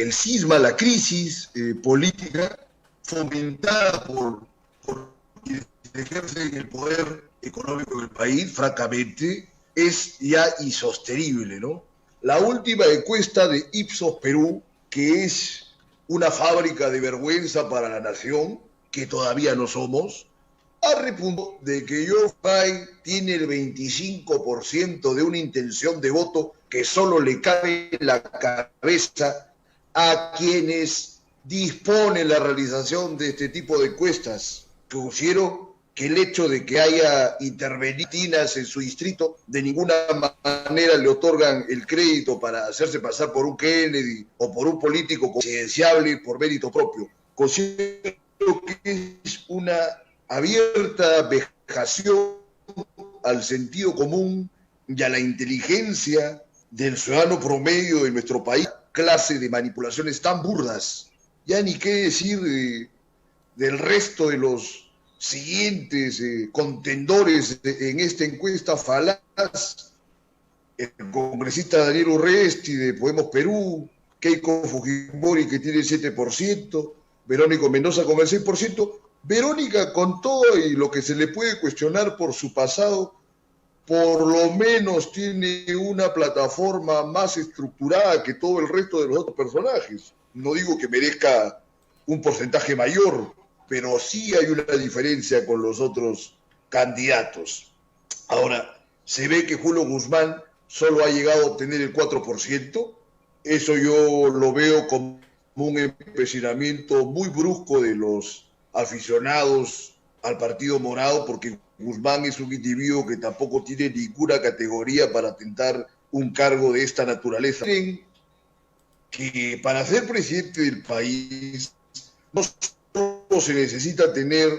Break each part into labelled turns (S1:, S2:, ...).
S1: el cisma, la crisis política fomentada por quienes ejercen el poder económico del país, francamente, es ya insostenible, ¿no? La última encuesta de Ipsos Perú, que es una fábrica de vergüenza para la nación, que todavía no somos, ha repuntado de que George Floyd tiene el 25% de una intención de voto que solo le cabe en la cabeza a quienes disponen la realización de este tipo de encuestas. Considero que el hecho de que haya intervenido en su distrito de ninguna manera le otorgan el crédito para hacerse pasar por un Kennedy o por un político presidenciable por mérito propio. Considero que es una abierta vejación al sentido común y a la inteligencia del ciudadano promedio de nuestro país, clase de manipulaciones tan burdas. Ya ni qué decir del resto de los siguientes contendores en esta encuesta falaz: el congresista Daniel Urresti de Podemos Perú, Keiko Fujimori, que tiene el 7%, Verónica Mendoza con el 6%. Verónica, con todo y lo que se le puede cuestionar por su pasado, por lo menos tiene una plataforma más estructurada que todo el resto de los otros personajes. No digo que merezca un porcentaje mayor, pero sí hay una diferencia con los otros candidatos. Ahora, se ve que Julio Guzmán solo ha llegado a obtener el 4%. Eso yo lo veo como un empecinamiento muy brusco de los aficionados al Partido Morado, porque Guzmán es un individuo que tampoco tiene ninguna categoría para tentar un cargo de esta naturaleza. Que para ser presidente del país no solo se necesita tener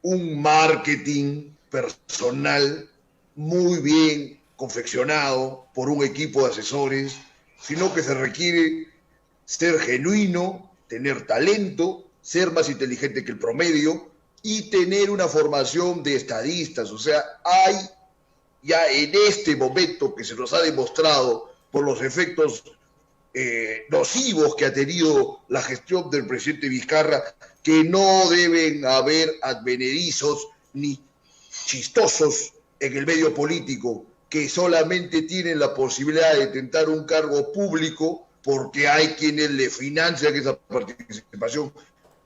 S1: un marketing personal muy bien confeccionado por un equipo de asesores, sino que se requiere ser genuino, tener talento, ser más inteligente que el promedio y tener una formación de estadistas. O sea, hay ya en este momento que se nos ha demostrado por los efectos nocivos que ha tenido la gestión del presidente Vizcarra, que no deben haber advenedizos ni chistosos en el medio político, que solamente tienen la posibilidad de tentar un cargo público porque hay quienes le financian esa participación,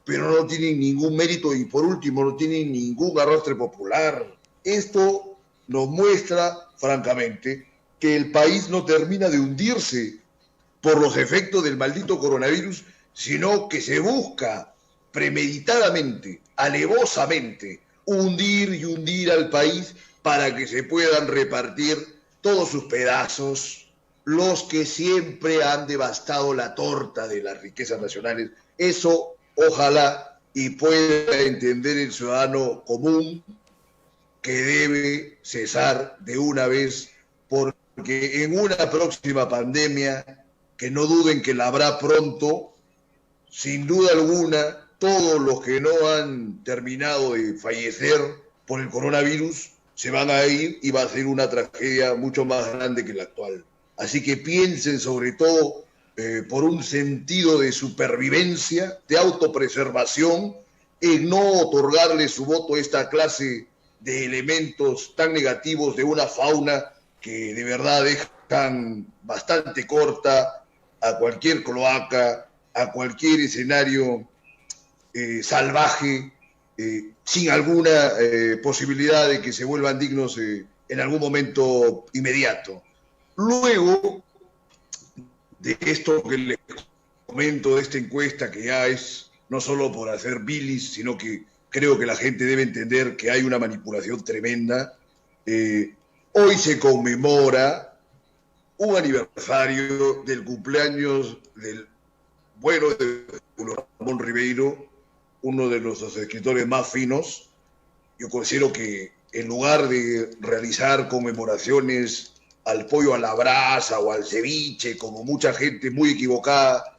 S1: pero no tienen ningún mérito y por último no tienen ningún arrastre popular. Esto nos muestra, francamente, que el país no termina de hundirse por los efectos del maldito coronavirus, sino que se busca premeditadamente, alevosamente, hundir al país para que se puedan repartir todos sus pedazos los que siempre han devastado la torta de las riquezas nacionales. Eso ojalá y pueda entender el ciudadano común, que debe cesar de una vez, porque en una próxima pandemia, que no duden que la habrá pronto, sin duda alguna, todos los que no han terminado de fallecer por el coronavirus se van a ir y va a ser una tragedia mucho más grande que la actual. Así que piensen sobre todo por un sentido de supervivencia, de autopreservación, en no otorgarle su voto a esta clase de elementos tan negativos de una fauna que de verdad dejan bastante corta a cualquier cloaca, a cualquier escenario salvaje, sin alguna posibilidad de que se vuelvan dignos en algún momento inmediato. Luego de esto que les comento, de esta encuesta, que ya es no solo por hacer bilis, sino que creo que la gente debe entender que hay una manipulación tremenda. Hoy se conmemora un aniversario del cumpleaños del bueno de Julio Ramón Ribeiro, uno de nuestros escritores más finos. Yo considero que en lugar de realizar conmemoraciones al pollo a la brasa o al ceviche, como mucha gente muy equivocada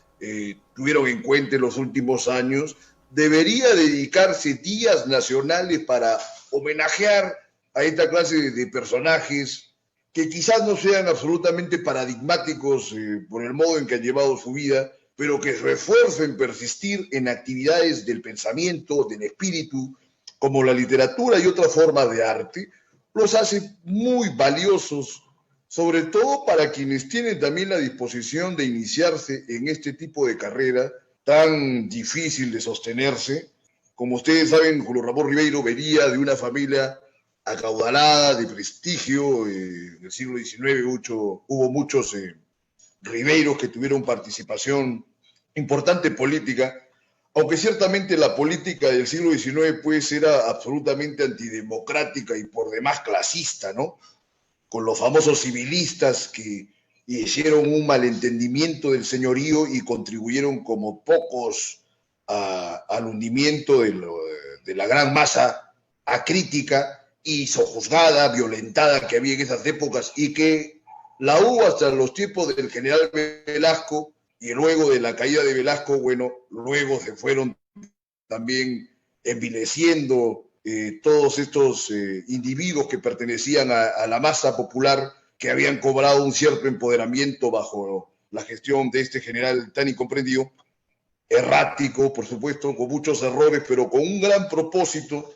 S1: tuvieron en cuenta en los últimos años, debería dedicarse días nacionales para homenajear a esta clase de personajes que quizás no sean absolutamente paradigmáticos por el modo en que han llevado su vida, pero que su esfuerzo en persistir en actividades del pensamiento, del espíritu, como la literatura y otras formas de arte, los hace muy valiosos, sobre todo para quienes tienen también la disposición de iniciarse en este tipo de carrera tan difícil de sostenerse. Como ustedes saben, Julio Ramón Ribeiro venía de una familia acaudalada, de prestigio. En el siglo XIX hubo muchos Ribeiros que tuvieron participación importante política, aunque ciertamente la política del siglo XIX pues era absolutamente antidemocrática y por demás clasista, ¿no? Con los famosos civilistas que hicieron un malentendimiento del señorío y contribuyeron como pocos al hundimiento de la gran masa acrítica y sojuzgada, violentada que había en esas épocas y que la hubo hasta los tiempos del general Velasco, y luego de la caída de Velasco, bueno, luego se fueron también envileciendo todos estos individuos que pertenecían a la masa popular, que habían cobrado un cierto empoderamiento bajo la gestión de este general tan incomprendido, errático, por supuesto, con muchos errores, pero con un gran propósito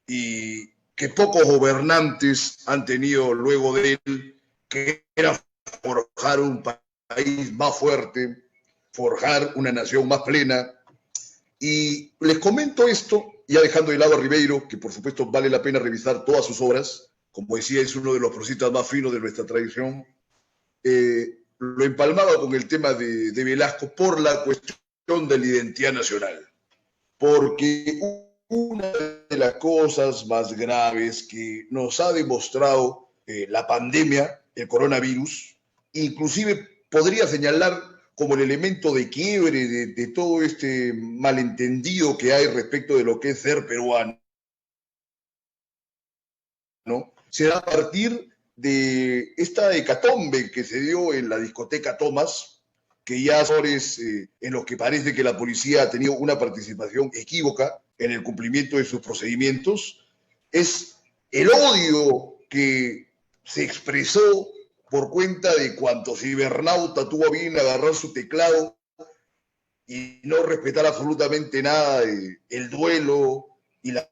S1: y que pocos gobernantes han tenido luego de él, que era forjar un país más fuerte, forjar una nación más plena. Y les comento esto, ya dejando de lado a Ribeiro, que por supuesto vale la pena revisar todas sus obras, como decía, es uno de los prosistas más finos de nuestra tradición. Lo empalmaba con el tema de Velasco por la cuestión de la identidad nacional, porque una de las cosas más graves que nos ha demostrado la pandemia, el coronavirus, inclusive podría señalar como el elemento de quiebre de todo este malentendido que hay respecto de lo que es ser peruano, ¿no? Se da a partir de esta hecatombe que se dio en la discoteca Thomas, que ya son en los que parece que la policía ha tenido una participación equívoca en el cumplimiento de sus procedimientos, es el odio que se expresó por cuenta de cuanto cibernauta tuvo a bien agarrar su teclado y no respetar absolutamente nada el duelo y la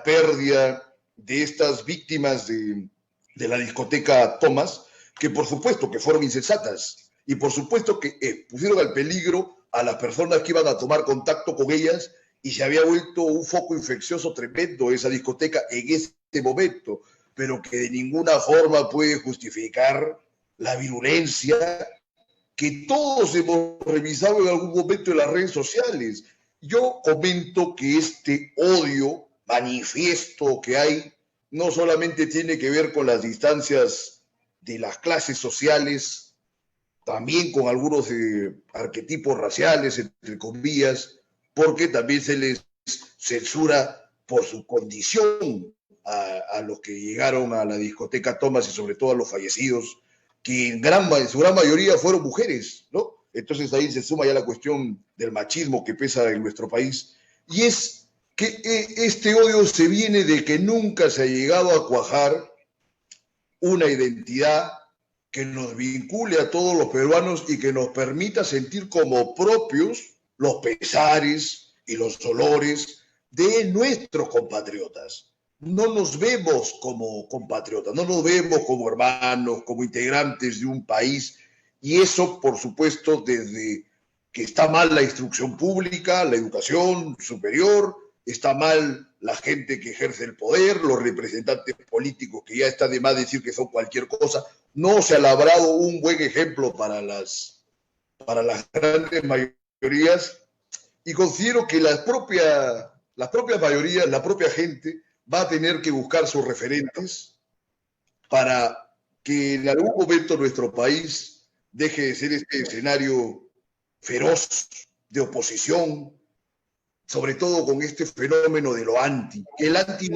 S1: pérdida de estas víctimas de la discoteca Thomas, que por supuesto que fueron insensatas y por supuesto que pusieron al peligro a las personas que iban a tomar contacto con ellas, y se había vuelto un foco infeccioso tremendo esa discoteca en ese momento, pero que de ninguna forma puede justificar la virulencia que todos hemos revisado en algún momento en las redes sociales. Yo comento que este odio manifiesto que hay no solamente tiene que ver con las distancias de las clases sociales, también con algunos arquetipos raciales, entre comillas, porque también se les censura por su condición a los que llegaron a la discoteca Thomas y sobre todo a los fallecidos, que en su gran mayoría fueron mujeres, ¿no? Entonces ahí se suma ya la cuestión del machismo que pesa en nuestro país. Y es que este odio se viene de que nunca se ha llegado a cuajar una identidad que nos vincule a todos los peruanos y que nos permita sentir como propios los pesares y los dolores de nuestros compatriotas. No nos vemos como compatriotas, no nos vemos como hermanos, como integrantes de un país, y eso, por supuesto, desde que está mal la instrucción pública, la educación superior, está mal la gente que ejerce el poder, los representantes políticos que ya está de más decir que son cualquier cosa. No se ha labrado un buen ejemplo para las grandes mayorías, y considero que las propias mayorías, la propia gente, va a tener que buscar sus referentes para que en algún momento nuestro país deje de ser este escenario feroz de oposición, sobre todo con este fenómeno de lo anti. El anti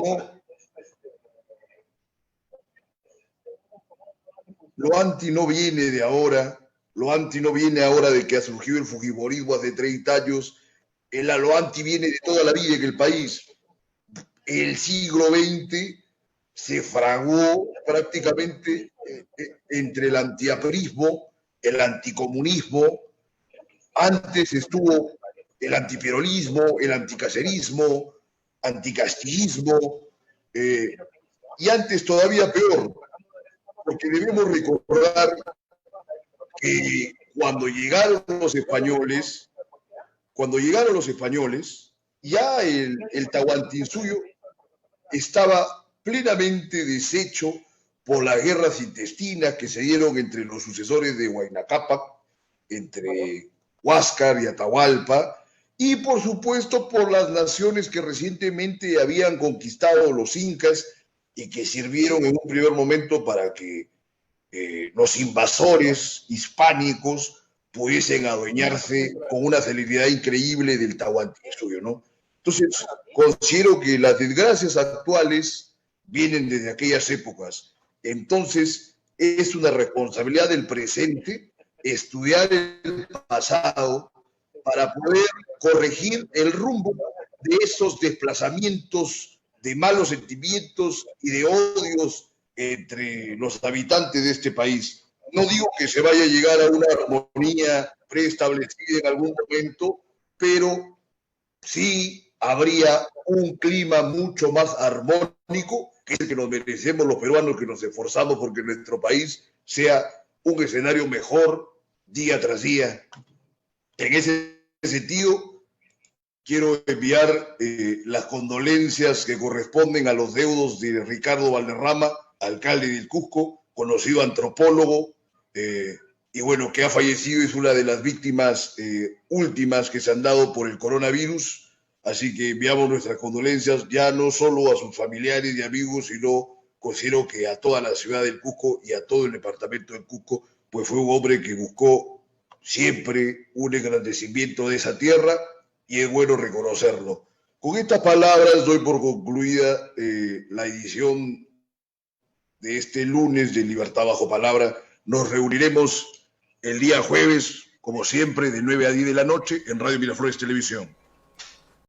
S1: lo anti no viene de ahora, lo anti no viene ahora de que ha surgido el fujimorismo hace 30 años, lo anti viene de toda la vida en el país. El siglo XX se fraguó prácticamente entre el antiaprismo, el anticomunismo Antes estuvo el antiperonismo, el anticacerismo, anticastillismo, y antes todavía peor, porque debemos recordar que cuando llegaron los españoles, ya el Tahuantinsuyo estaba plenamente deshecho por las guerras intestinas que se dieron entre los sucesores de Huayna Cápac, entre Huáscar y Atahualpa, y por supuesto por las naciones que recientemente habían conquistado los incas y que sirvieron en un primer momento para que los invasores hispánicos pudiesen adueñarse con una celeridad increíble del Tahuantinsuyo, ¿no? Entonces, considero que las desgracias actuales vienen desde aquellas épocas. Entonces, es una responsabilidad del presente estudiar el pasado para poder corregir el rumbo de esos desplazamientos de malos sentimientos y de odios entre los habitantes de este país. No digo que se vaya a llegar a una armonía preestablecida en algún momento, pero sí habría un clima mucho más armónico, que es el que nos merecemos los peruanos, que nos esforzamos porque nuestro país sea un escenario mejor día tras día. En ese sentido, quiero enviar las condolencias que corresponden a los deudos de Ricardo Valderrama, alcalde del Cusco, conocido antropólogo, y bueno, que ha fallecido, es una de las víctimas últimas que se han dado por el coronavirus. Así que enviamos nuestras condolencias ya no solo a sus familiares y amigos, sino considero que a toda la ciudad del Cusco y a todo el departamento del Cusco, pues fue un hombre que buscó siempre un engrandecimiento de esa tierra y es bueno reconocerlo. Con estas palabras doy por concluida la edición de este lunes de Libertad Bajo Palabra. Nos reuniremos el día jueves, como siempre, de 9 a 10 de la noche en Radio Miraflores Televisión.